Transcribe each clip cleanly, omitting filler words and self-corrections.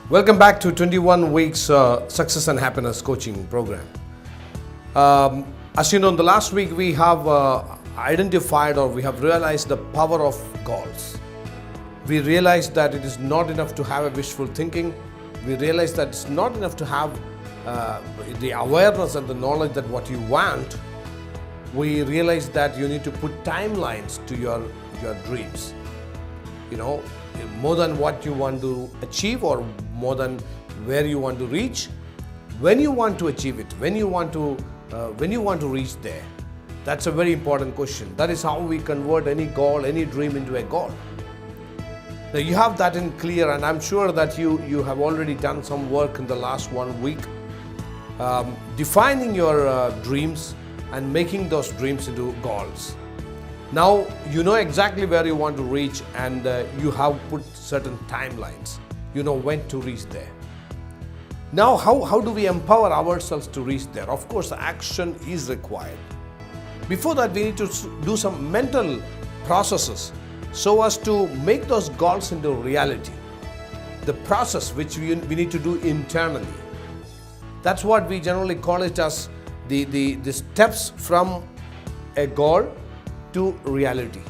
Welcome back to 21 weeks Success and Happiness Coaching Program. As you know, in the last week we have identified or we have realized the power of goals. We realized that it is not enough to have a wishful thinking. We realized that it's not enough to have the awareness and the knowledge that what you want. We realized that you need to put timelines to your dreams. You know, more than what you want to achieve or more than where you want to reach, when you want to achieve it, when you want to reach there. That's a very important question. That is how we convert any goal, any dream into a goal. Now you have that in clear, and I'm sure that you have already done some work in the last 1 week, defining your dreams and making those dreams into goals. Now you know exactly where you want to reach, and you have put certain timelines. You know when to reach there. Now how do we empower ourselves to reach there? Of course, action is required. Before that, we need to do some mental processes so as to make those goals into reality. The process which we need to do internally. That's what we generally call it as the steps from a goal to reality.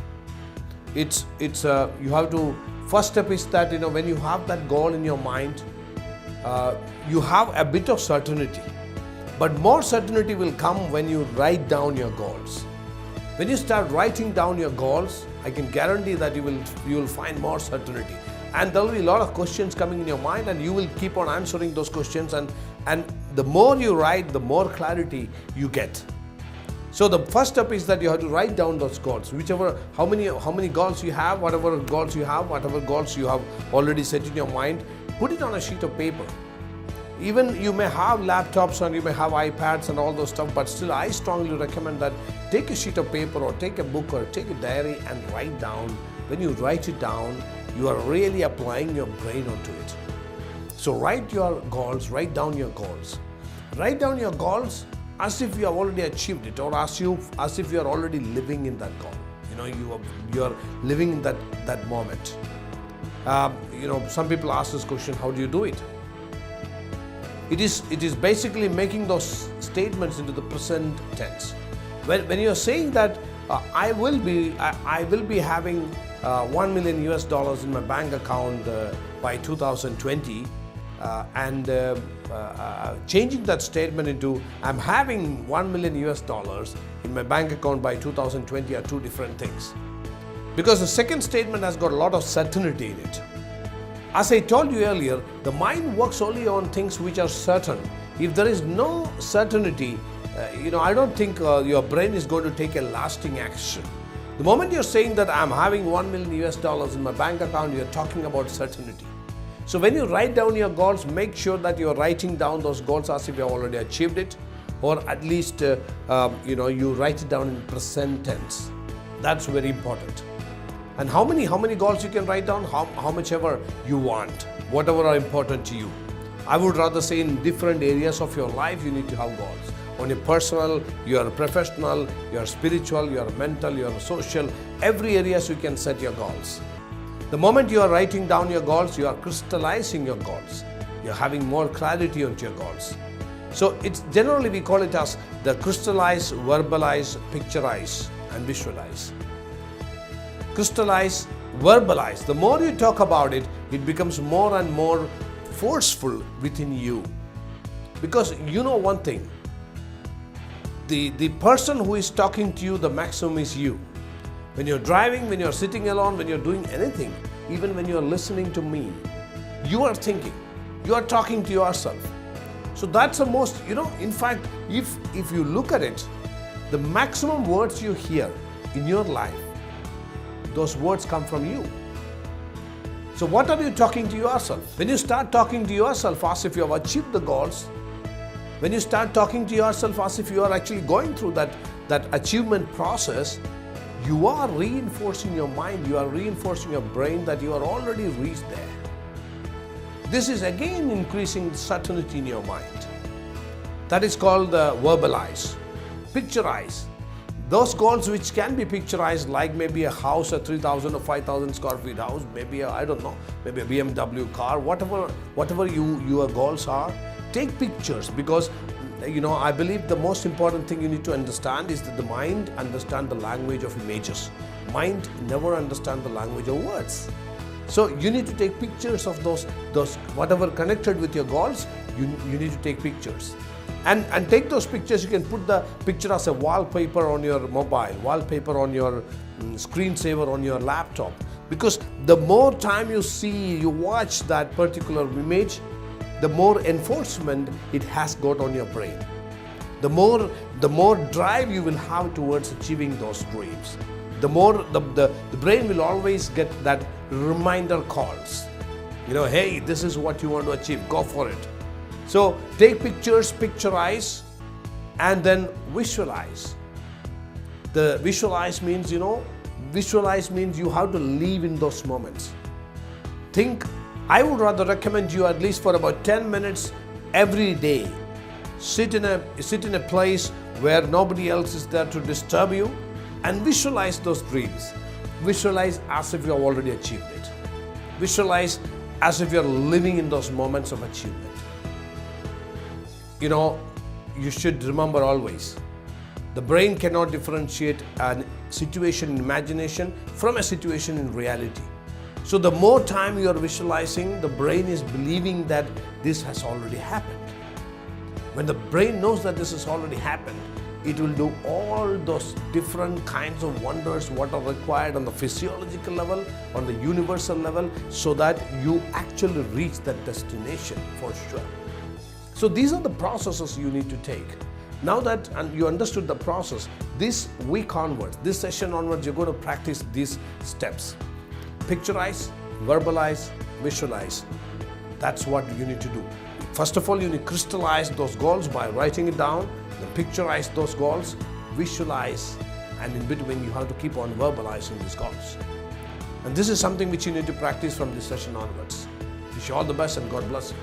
It's you have to, first step is that when you have that goal in your mind, you have a bit of certainty, but more certainty will come when you write down your goals. When you start writing down your goals, I can guarantee that you will find more certainty, and there will be a lot of questions coming in your mind, and you will keep on answering those questions, and the more you write, the more clarity you get. So the first step is that you have to write down those goals, how many goals you have, whatever goals you have already set in your mind, put it on a sheet of paper. Even you may have laptops and you may have iPads and all those stuff, but still I strongly recommend that take a sheet of paper or take a book or take a diary and write down. When you write it down, you are really applying your brain onto it. So write your goals, write down your goals. Write down your goals as if you have already achieved it, or as if you are already living in that goal. You are living in that moment. Some people ask this question: how do you do it? It is basically making those statements into the present tense. When you are saying that I will be having $1 million in my bank account by 2020, and changing that statement into I'm having $1 million in my bank account by 2020 are two different things. Because the second statement has got a lot of certainty in it. As I told you earlier, the mind works only on things which are certain. If there is no certainty, I don't think your brain is going to take a lasting action. The moment you're saying that I'm having $1 million in my bank account, you're talking about certainty. So when you write down your goals, make sure that you're writing down those goals as if you have already achieved it, or at least you write it down in present tense. That's very important. And how many goals you can write down? How much ever you want, whatever are important to you. I would rather say in different areas of your life you need to have goals. On your personal, your professional, your spiritual, your mental, your social, every areas you can set your goals. The moment you are writing down your goals, you are crystallizing your goals. You're having more clarity on your goals. So it's generally we call it as the crystallize, verbalize, picturize, and visualize. Crystallize, verbalize. The more you talk about it, it becomes more and more forceful within you. Because you know one thing, the person who is talking to you, the maximum is you. When you're driving, when you're sitting alone, when you're doing anything, even when you're listening to me, you are thinking, you are talking to yourself. So that's the most, in fact, if you look at it, the maximum words you hear in your life, those words come from you. So what are you talking to yourself? When you start talking to yourself as if you have achieved the goals, when you start talking to yourself as if you are actually going through that achievement process, you are reinforcing your mind, you are reinforcing your brain that you are already reached there. This is again increasing certainty in your mind. That is called verbalize, picturize. Those goals which can be picturized, like maybe a house, a 3,000 or 5,000 square feet house, maybe a, I don't know, maybe a BMW car, whatever your goals are, take pictures, because I believe the most important thing you need to understand is that the mind understands the language of images. Mind never understands the language of words. So you need to take pictures of those whatever connected with your goals. You need to take pictures. And take those pictures. You can put the picture as a wallpaper on your mobile, wallpaper on your screensaver on your laptop. Because the more time you watch that particular image, the more enforcement it has got on your brain. The more drive you will have towards achieving those dreams. The more the brain will always get that reminder calls. Hey, this is what you want to achieve, go for it. So take pictures, picturize, and then visualize. The visualize means, visualize means you have to live in those moments. I would rather recommend you at least for about 10 minutes every day. Sit in a place where nobody else is there to disturb you, and visualize those dreams. Visualize as if you have already achieved it. Visualize as if you're living in those moments of achievement. You should remember always, the brain cannot differentiate a situation in imagination from a situation in reality. So the more time you are visualizing, the brain is believing that this has already happened. When the brain knows that this has already happened, it will do all those different kinds of wonders what are required on the physiological level, on the universal level, so that you actually reach that destination for sure. So these are the processes you need to take. Now that you understood the process, this week onwards, this session onwards, you're going to practice these steps. Picturize, verbalize, visualize. That's what you need to do. First of all, you need to crystallize those goals by writing it down, then picturize those goals, visualize, and in between you have to keep on verbalizing these goals. And this is something which you need to practice from this session onwards. Wish you all the best and God bless you.